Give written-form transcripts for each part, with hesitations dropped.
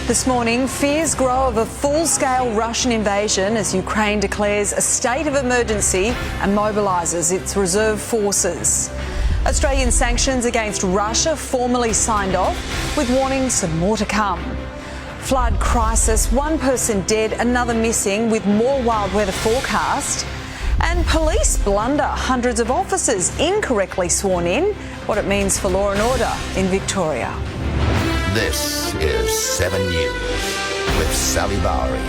This morning, fears grow of a full-scale Russian invasion as Ukraine declares a state of emergency and mobilises its reserve forces. Australian sanctions against Russia formally signed off, with warnings of more to come. Flood crisis, one person dead, another missing, with more wild weather forecast. And police blunder, hundreds of officers incorrectly sworn in, what it means for law and order in Victoria. This is 7 News with Sally Bowery.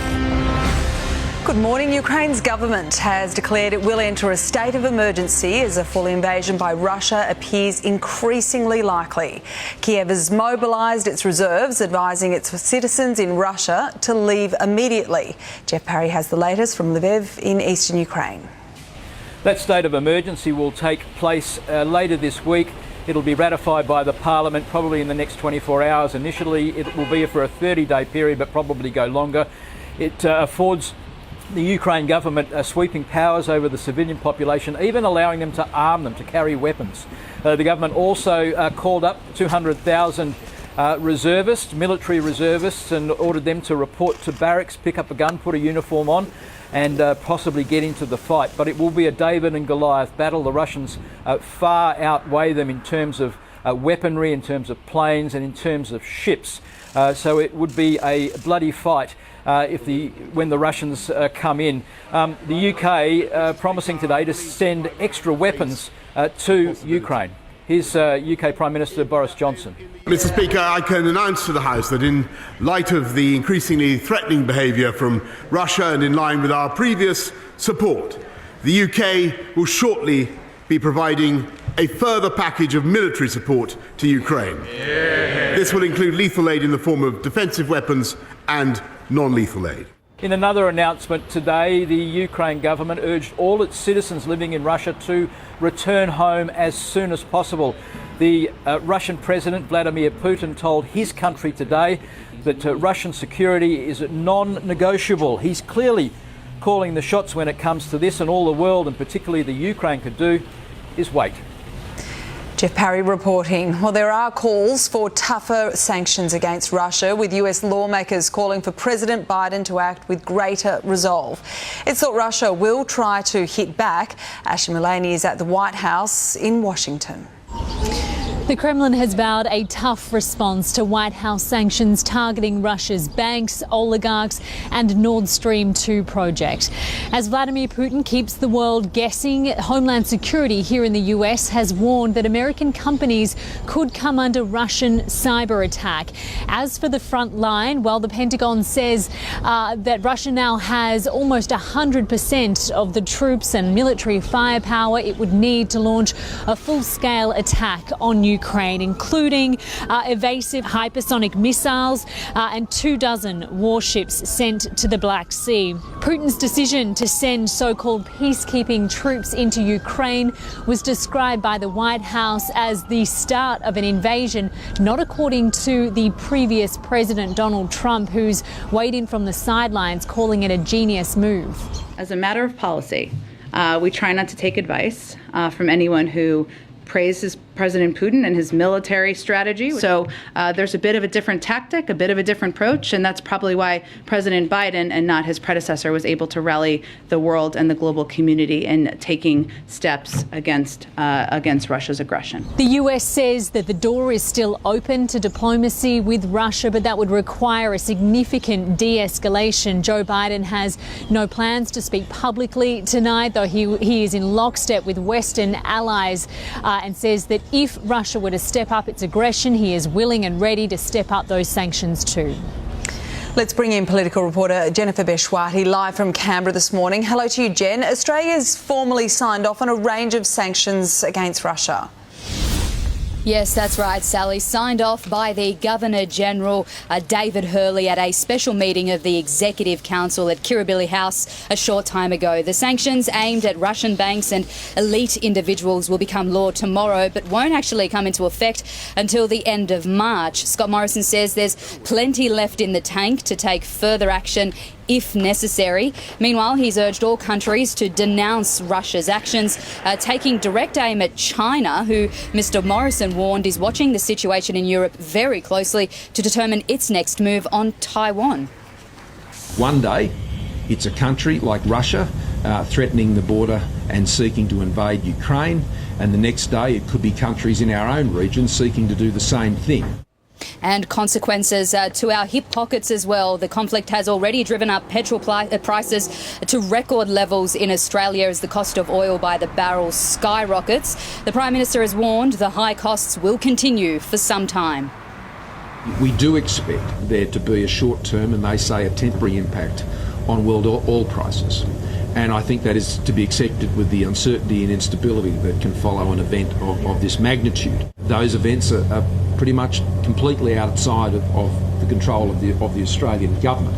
Good morning. Ukraine's government has declared it will enter a state of emergency as a full invasion by Russia appears increasingly likely. Kiev has mobilised its reserves, advising its citizens in Russia to leave immediately. Jeff Parry has the latest from Lviv in eastern Ukraine. That state of emergency will take place later this week. It'll be ratified by the Parliament probably in the next 24 hours. Initially, it will be for a 30-day period, but probably go longer. It affords the Ukraine government sweeping powers over the civilian population, even allowing them to arm them, to carry weapons. The government also called up 200,000 reservists, military reservists, and ordered them to report to barracks, pick up a gun, put a uniform on, and possibly get into the fight. But it will be a David and Goliath battle. The Russians far outweigh them in terms of weaponry, in terms of planes, and in terms of ships. So it would be a bloody fight when the Russians come in. The UK promising today to send extra weapons to Ukraine. Here's UK Prime Minister Boris Johnson. Mr. Speaker, I can announce to the House that in light of the increasingly threatening behaviour from Russia and in line with our previous support, the UK will shortly be providing a further package of military support to Ukraine. Yeah. This will include lethal aid in the form of defensive weapons and non-lethal aid. In another announcement today, the Ukraine government urged all its citizens living in Russia to return home as soon as possible. The Russian President Vladimir Putin told his country today that Russian security is non-negotiable. He's clearly calling the shots when it comes to this, and all the world, and particularly the Ukraine, could do is wait. Jeff Parry reporting. Well, there are calls for tougher sanctions against Russia, with US lawmakers calling for President Biden to act with greater resolve. It's thought Russia will try to hit back. Ashley Mullaney is at the White House in Washington. The Kremlin has vowed a tough response to White House sanctions targeting Russia's banks, oligarchs and Nord Stream 2 project. As Vladimir Putin keeps the world guessing, Homeland Security here in the US has warned that American companies could come under Russian cyber attack. As for the front line, well, the Pentagon says that Russia now has almost 100% of the troops and military firepower it would need to launch a full-scale attack on Ukraine, including evasive hypersonic missiles and 24 warships sent to the Black Sea. Putin's decision to send so-called peacekeeping troops into Ukraine was described by the White House as the start of an invasion, not according to the previous President Donald Trump, who's weighed in from the sidelines, calling it a genius move. As a matter of policy, we try not to take advice from anyone who praises President Putin and his military strategy. So there's a bit of a different tactic, a bit of a different approach, and that's probably why President Biden and not his predecessor was able to rally the world and the global community in taking steps against Russia's aggression. The US says that the door is still open to diplomacy with Russia, but that would require a significant de-escalation. Joe Biden has no plans to speak publicly tonight, though he is in lockstep with Western allies and says that if Russia were to step up its aggression, he is willing and ready to step up those sanctions too. Let's bring in political reporter Jennifer Beshwati live from Canberra this morning. Hello to you, Jen. Australia's formally signed off on a range of sanctions against Russia. Yes, that's right, Sally. Signed off by the Governor-General, David Hurley, at a special meeting of the Executive Council at Kirribilli House a short time ago. The sanctions aimed at Russian banks and elite individuals will become law tomorrow, but won't actually come into effect until the end of March. Scott Morrison says there's plenty left in the tank to take further action if necessary. Meanwhile, he's urged all countries to denounce Russia's actions, taking direct aim at China, who Mr Morrison warned is watching the situation in Europe very closely to determine its next move on Taiwan. One day, it's a country like Russia threatening the border and seeking to invade Ukraine, and the next day it could be countries in our own region seeking to do the same thing. And consequences to our hip pockets as well. The conflict has already driven up petrol prices to record levels in Australia as the cost of oil by the barrel skyrockets. The Prime Minister has warned the high costs will continue for some time. We do expect there to be a short-term, and they say a temporary impact on world oil prices. And I think that is to be accepted with the uncertainty and instability that can follow an event of this magnitude. Those events are pretty much completely outside of the control of the Australian government.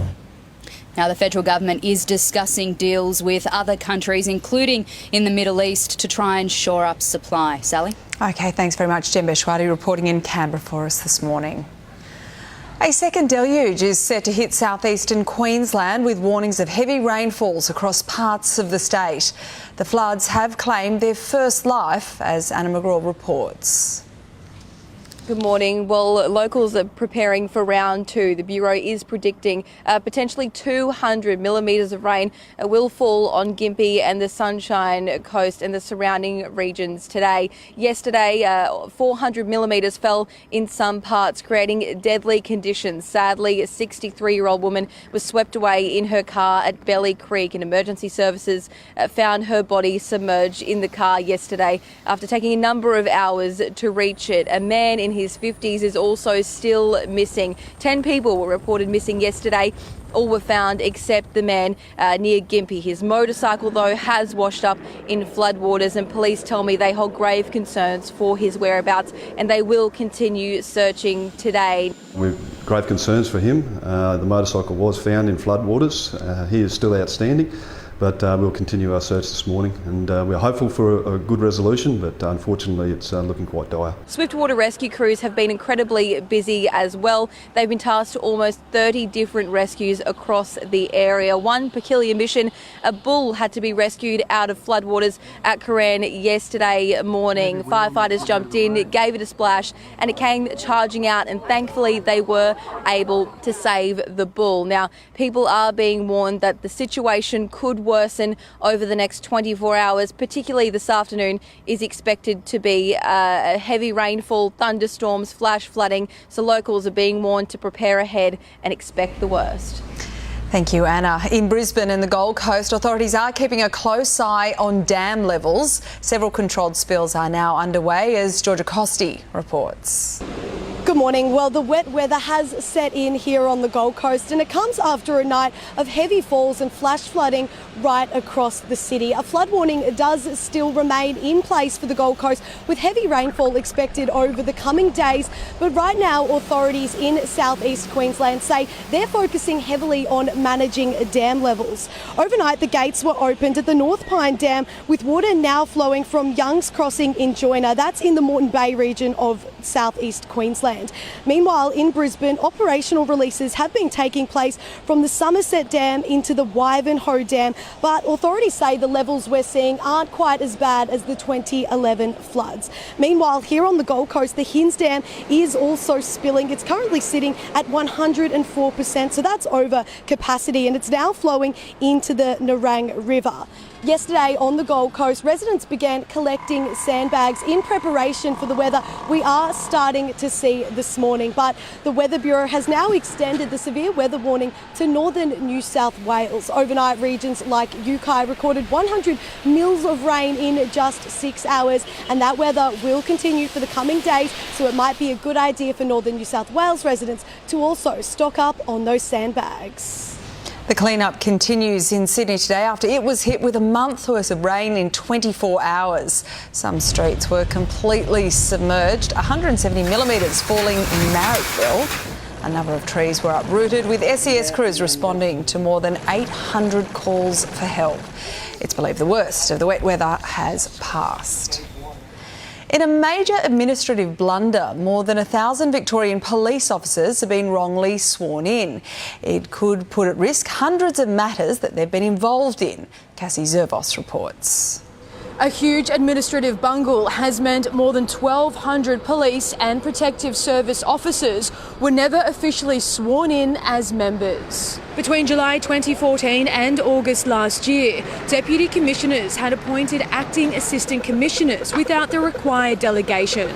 Now, the federal government is discussing deals with other countries, including in the Middle East, to try and shore up supply. Sally? OK, thanks very much. Jen Beshwadi reporting in Canberra for us this morning. A second deluge is set to hit southeastern Queensland with warnings of heavy rainfalls across parts of the state. The floods have claimed their first life, as Anna McGraw reports. Good morning. Well, locals are preparing for round two. The Bureau is predicting potentially 200 millimetres of rain will fall on Gympie and the Sunshine Coast and the surrounding regions today. Yesterday, 400 millimetres fell in some parts, creating deadly conditions. Sadly, a 63-year-old woman was swept away in her car at Belly Creek, and emergency services found her body submerged in the car yesterday after taking a number of hours to reach it. A man in his 50s is also still missing. 10 people were reported missing yesterday. All were found except the man near Gympie. His motorcycle, though, has washed up in floodwaters, and police tell me they hold grave concerns for his whereabouts and they will continue searching today. We've grave concerns for him. The motorcycle was found in floodwaters. He is still outstanding. But we'll continue our search this morning, and we're hopeful for a good resolution, but unfortunately it's looking quite dire. Swiftwater rescue crews have been incredibly busy as well. They've been tasked to almost 30 different rescues across the area. One peculiar mission, a bull had to be rescued out of floodwaters at Coran yesterday morning. Firefighters jumped in, gave it a splash, and it came charging out, and thankfully they were able to save the bull. Now, people are being warned that the situation could worsen over the next 24 hours, particularly this afternoon is expected to be a heavy rainfall, thunderstorms, flash flooding, so locals are being warned to prepare ahead and expect the worst. Thank you, Anna. In Brisbane and the Gold Coast, authorities are keeping a close eye on dam levels. Several controlled spills are now underway, as Georgia Costi reports. Good morning. Well, the wet weather has set in here on the Gold Coast, and it comes after a night of heavy falls and flash flooding right across the city. A flood warning does still remain in place for the Gold Coast, with heavy rainfall expected over the coming days. But right now, authorities in southeast Queensland say they're focusing heavily on managing dam levels. Overnight, the gates were opened at the North Pine Dam, with water now flowing from Young's Crossing in Joyner. That's in the Moreton Bay region of southeast Queensland. Meanwhile, in Brisbane, operational releases have been taking place from the Somerset Dam into the Wivenhoe Dam, but authorities say the levels we're seeing aren't quite as bad as the 2011 floods. Meanwhile, here on the Gold Coast, the Hinds Dam is also spilling. It's currently sitting at 104%, so that's over capacity, and it's now flowing into the Nerang River. Yesterday on the Gold Coast, residents began collecting sandbags in preparation for the weather we are starting to see this morning. But the Weather Bureau has now extended the severe weather warning to northern New South Wales. Overnight, regions like Yukai recorded 100 mils of rain in just 6 hours, and that weather will continue for the coming days, so it might be a good idea for northern New South Wales residents to also stock up on those sandbags. The clean-up continues in Sydney today after it was hit with a month's worth of rain in 24 hours. Some streets were completely submerged, 170 millimetres falling in Marrickville. A number of trees were uprooted, with SES crews responding to more than 800 calls for help. It's believed the worst of the wet weather has passed. In a major administrative blunder, more than 1,000 Victorian police officers have been wrongly sworn in. It could put at risk hundreds of matters that they've been involved in. Cassie Zervos reports. A huge administrative bungle has meant more than 1,200 police and protective service officers were never officially sworn in as members. Between July 2014 and August last year, Deputy Commissioners had appointed acting Assistant Commissioners without the required delegation.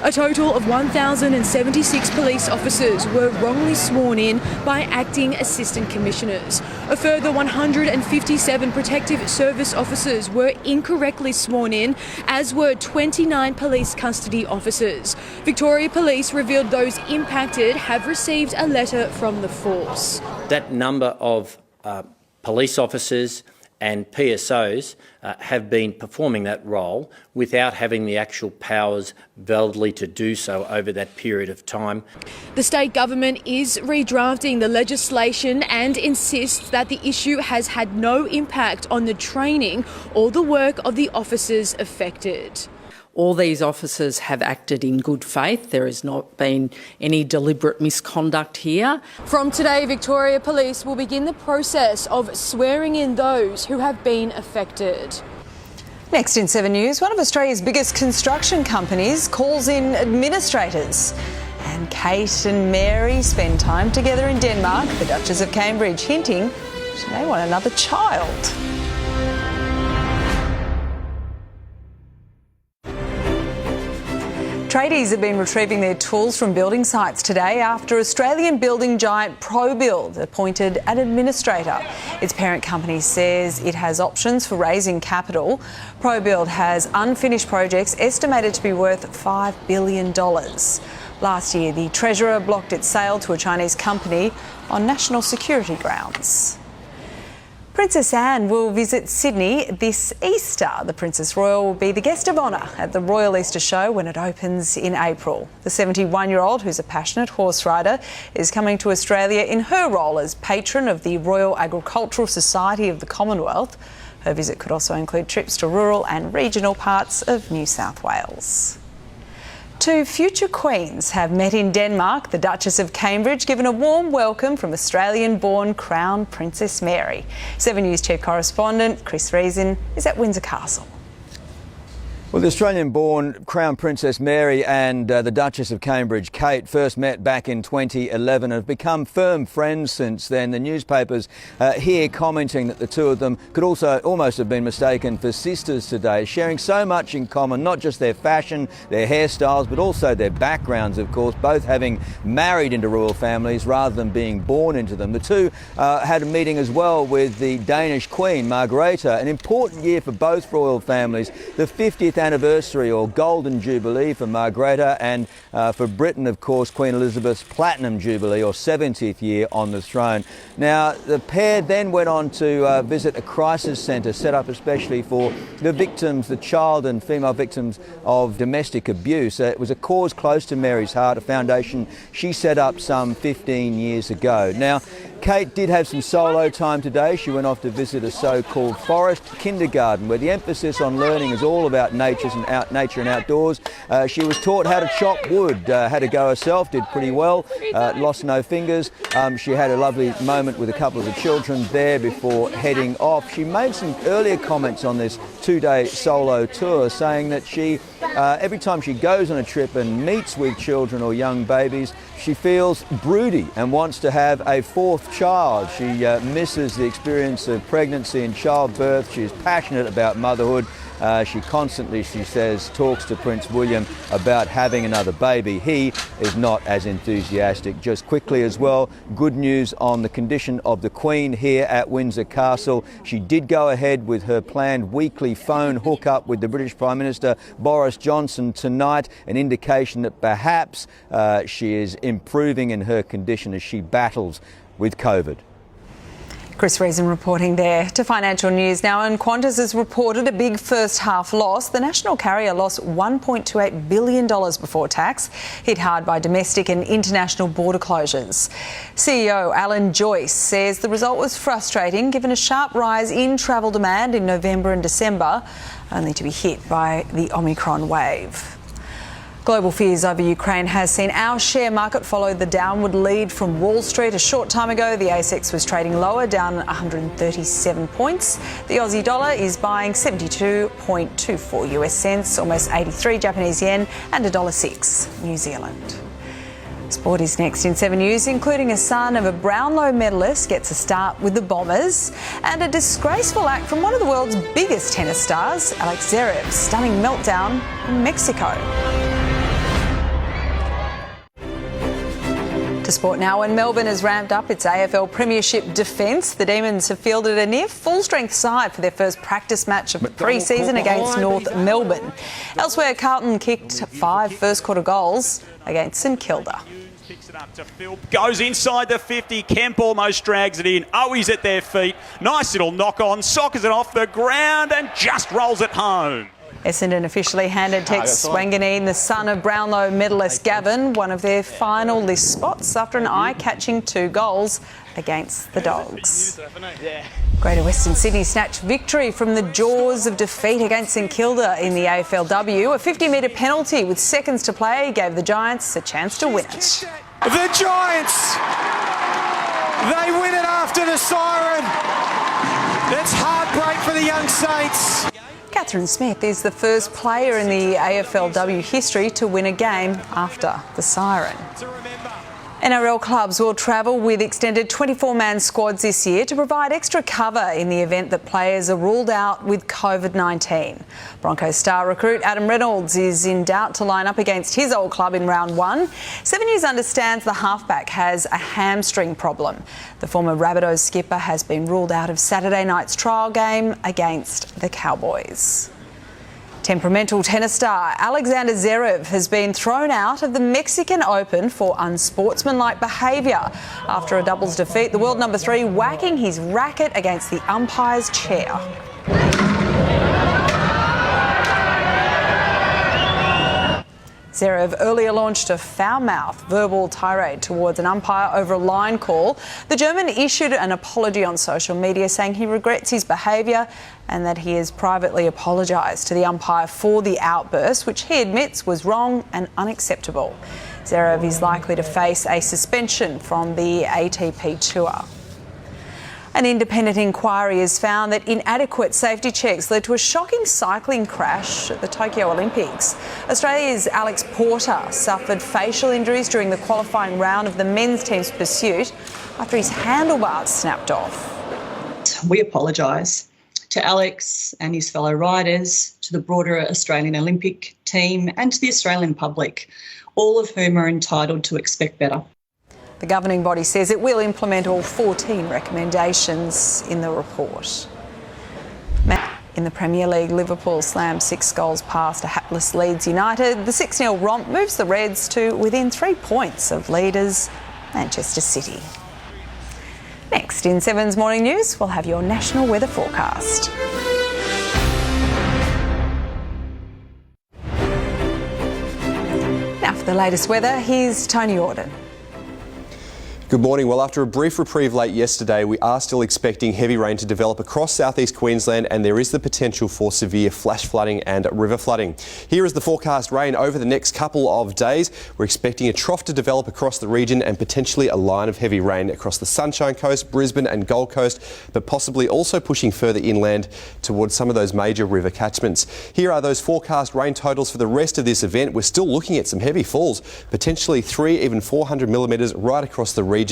A total of 1,076 police officers were wrongly sworn in by acting Assistant Commissioners. A further 157 protective service officers were incorrectly sworn in, as were 29 police custody officers. Victoria Police revealed those impacted have received a letter from the force. That number of police officers and PSOs have been performing that role without having the actual powers validly to do so over that period of time. The state government is redrafting the legislation and insists that the issue has had no impact on the training or the work of the officers affected. All these officers have acted in good faith. There has not been any deliberate misconduct here. From today, Victoria Police will begin the process of swearing in those who have been affected. Next in 7 News, one of Australia's biggest construction companies calls in administrators. And Kate and Mary spend time together in Denmark, the Duchess of Cambridge hinting she may want another child. Tradies have been retrieving their tools from building sites today after Australian building giant ProBuild appointed an administrator. Its parent company says it has options for raising capital. ProBuild has unfinished projects estimated to be worth $5 billion. Last year, the Treasurer blocked its sale to a Chinese company on national security grounds. Princess Anne will visit Sydney this Easter. The Princess Royal will be the guest of honour at the Royal Easter Show when it opens in April. The 71-year-old, who's a passionate horse rider, is coming to Australia in her role as patron of the Royal Agricultural Society of the Commonwealth. Her visit could also include trips to rural and regional parts of New South Wales. Two future queens have met in Denmark. The Duchess of Cambridge given a warm welcome from Australian-born Crown Princess Mary. 7 News Chief Correspondent Chris Reason is at Windsor Castle. Well, the Australian-born Crown Princess Mary and the Duchess of Cambridge, Kate, first met back in 2011 and have become firm friends since then. The newspapers here commenting that the two of them could also almost have been mistaken for sisters today, sharing so much in common, not just their fashion, their hairstyles, but also their backgrounds, of course, both having married into royal families rather than being born into them. The two had a meeting as well with the Danish Queen, Margrethe, an important year for both royal families, the 50th anniversary or Golden Jubilee for Margrethe, and for Britain, of course, Queen Elizabeth's Platinum Jubilee or 70th year on the throne. Now, the pair then went on to visit a crisis centre set up especially for the victims, the child and female victims of domestic abuse. It was a cause close to Mary's heart, a foundation she set up some 15 years ago. Now, Kate did have some solo time today. She went off to visit a so-called forest kindergarten where the emphasis on learning is all about nature and outdoors. She was taught how to chop wood, had a go herself, did pretty well, lost no fingers. She had a lovely moment with a couple of the children there before heading off. She made some earlier comments on this two-day solo tour, saying that she, every time she goes on a trip and meets with children or young babies, she feels broody and wants to have a fourth child. She misses the experience of pregnancy and childbirth. She is passionate about motherhood. She constantly, she says, talks to Prince William about having another baby. He is not as enthusiastic. Just quickly as well, good news on the condition of the Queen here at Windsor Castle. She did go ahead with her planned weekly phone hookup with the British Prime Minister Boris Johnson tonight, an indication that perhaps she is improving in her condition as she battles with COVID. Chris Reason reporting there. To financial news now, and Qantas has reported a big first half loss. The national carrier lost $1.28 billion before tax, hit hard by domestic and international border closures. CEO Alan Joyce says the result was frustrating given a sharp rise in travel demand in November and December, only to be hit by the Omicron wave. Global fears over Ukraine has seen our share market follow the downward lead from Wall Street. A short time ago, the ASX was trading lower, down 137 points. The Aussie dollar is buying 72.24 US cents, almost 83 Japanese yen, and $1.06 New Zealand. Sport is next in 7 News, including a son of a Brownlow medalist gets a start with the Bombers, and a disgraceful act from one of the world's biggest tennis stars, Alex Zverev's stunning meltdown in Mexico. To sport now, when Melbourne has ramped up its AFL Premiership defence, the Demons have fielded a near full-strength side for their first practice match of the pre-season against North Melbourne. Elsewhere, Carlton kicked 5 first-quarter goals against St Kilda. Picks it up to Phil, goes inside the 50, Kemp almost drags it in, Owi's at their feet, nice little knock on, soccers it off the ground and just rolls it home. Essendon officially handed Tex Wanganeen, the son of Brownlow medalist Gavin, one of their final list spots after an eye-catching 2 goals against the Dogs. Greater Western Sydney snatched victory from the jaws of defeat against St Kilda in the AFLW. A 50-metre penalty with seconds to play gave the Giants a chance to win it. The Giants, they win it after the siren. That's heartbreak for the young Saints. Catherine Smith is the first player in the AFLW history to win a game after the siren. NRL clubs will travel with extended 24-man squads this year to provide extra cover in the event that players are ruled out with COVID-19. Broncos star recruit Adam Reynolds is in doubt to line up against his old club in round 1. 7 News understands the halfback has a hamstring problem. The former Rabbitohs skipper has been ruled out of Saturday night's trial game against the Cowboys. Temperamental tennis star Alexander Zverev has been thrown out of the Mexican Open for unsportsmanlike behaviour after a doubles defeat, the world number 3 whacking his racket against the umpire's chair. Zverev earlier launched a foul-mouthed verbal tirade towards an umpire over a line call. The German issued an apology on social media saying he regrets his behaviour and that he has privately apologised to the umpire for the outburst, which he admits was wrong and unacceptable. Zverev is likely to face a suspension from the ATP Tour. An independent inquiry has found that inadequate safety checks led to a shocking cycling crash at the Tokyo Olympics. Australia's Alex Porter suffered facial injuries during the qualifying round of the men's team's pursuit after his handlebars snapped off. We apologise to Alex and his fellow riders, to the broader Australian Olympic team and to the Australian public, all of whom are entitled to expect better. The governing body says it will implement all 14 recommendations in the report. In the Premier League, Liverpool slammed 6 goals past a hapless Leeds United. The 6-0 romp moves the Reds to within 3 points of leaders Manchester City. Next in 7's Morning News, we'll have your national weather forecast. Now for the latest weather, here's Tony Auden. Good morning. Well, after a brief reprieve late yesterday, we are still expecting heavy rain to develop across southeast Queensland, and there is the potential for severe flash flooding and river flooding. Here is the forecast rain over the next couple of days. We're expecting a trough to develop across the region and potentially a line of heavy rain across the Sunshine Coast, Brisbane and Gold Coast, but possibly also pushing further inland towards some of those major river catchments. Here are those forecast rain totals for the rest of this event. We're still looking at some heavy falls, potentially 300, even 400 millimetres right across the region,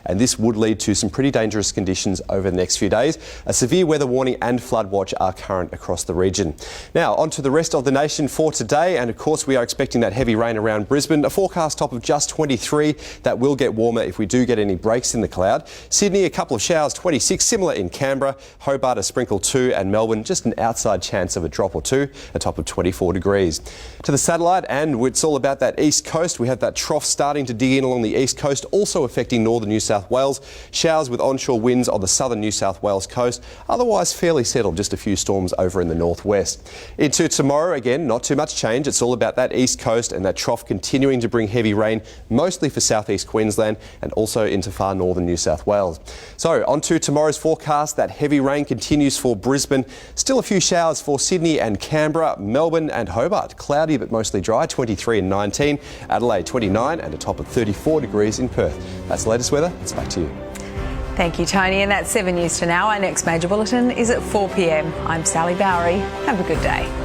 and this would lead to some pretty dangerous conditions over the next few days. A severe weather warning and flood watch are current across the region. Now on to the rest of the nation for today, and of course we are expecting that heavy rain around Brisbane, a forecast top of just 23. That will get warmer if we do get any breaks in the cloud. Sydney, a couple of showers, 26, similar in Canberra. Hobart, a sprinkle 2, and Melbourne, just an outside chance of a drop or 2, a top of 24 degrees. To the satellite, and it's all about that east coast. We have that trough starting to dig in along the east coast, also affecting affecting northern New South Wales. Showers with onshore winds on the southern New South Wales coast. Otherwise fairly settled, just a few storms over in the northwest. Into tomorrow, again, not too much change. It's all about that east coast and that trough continuing to bring heavy rain, mostly for southeast Queensland and also into far northern New South Wales. So on to tomorrow's forecast. That heavy rain continues for Brisbane. Still a few showers for Sydney and Canberra, Melbourne and Hobart. Cloudy but mostly dry, 23 and 19. Adelaide 29 and a top of 34 degrees in Perth. That's the latest weather. It's back to you. Thank you, Tony. And that's 7 News to now. Our next major bulletin is at 4 p.m. I'm Sally Bowery. Have a good day.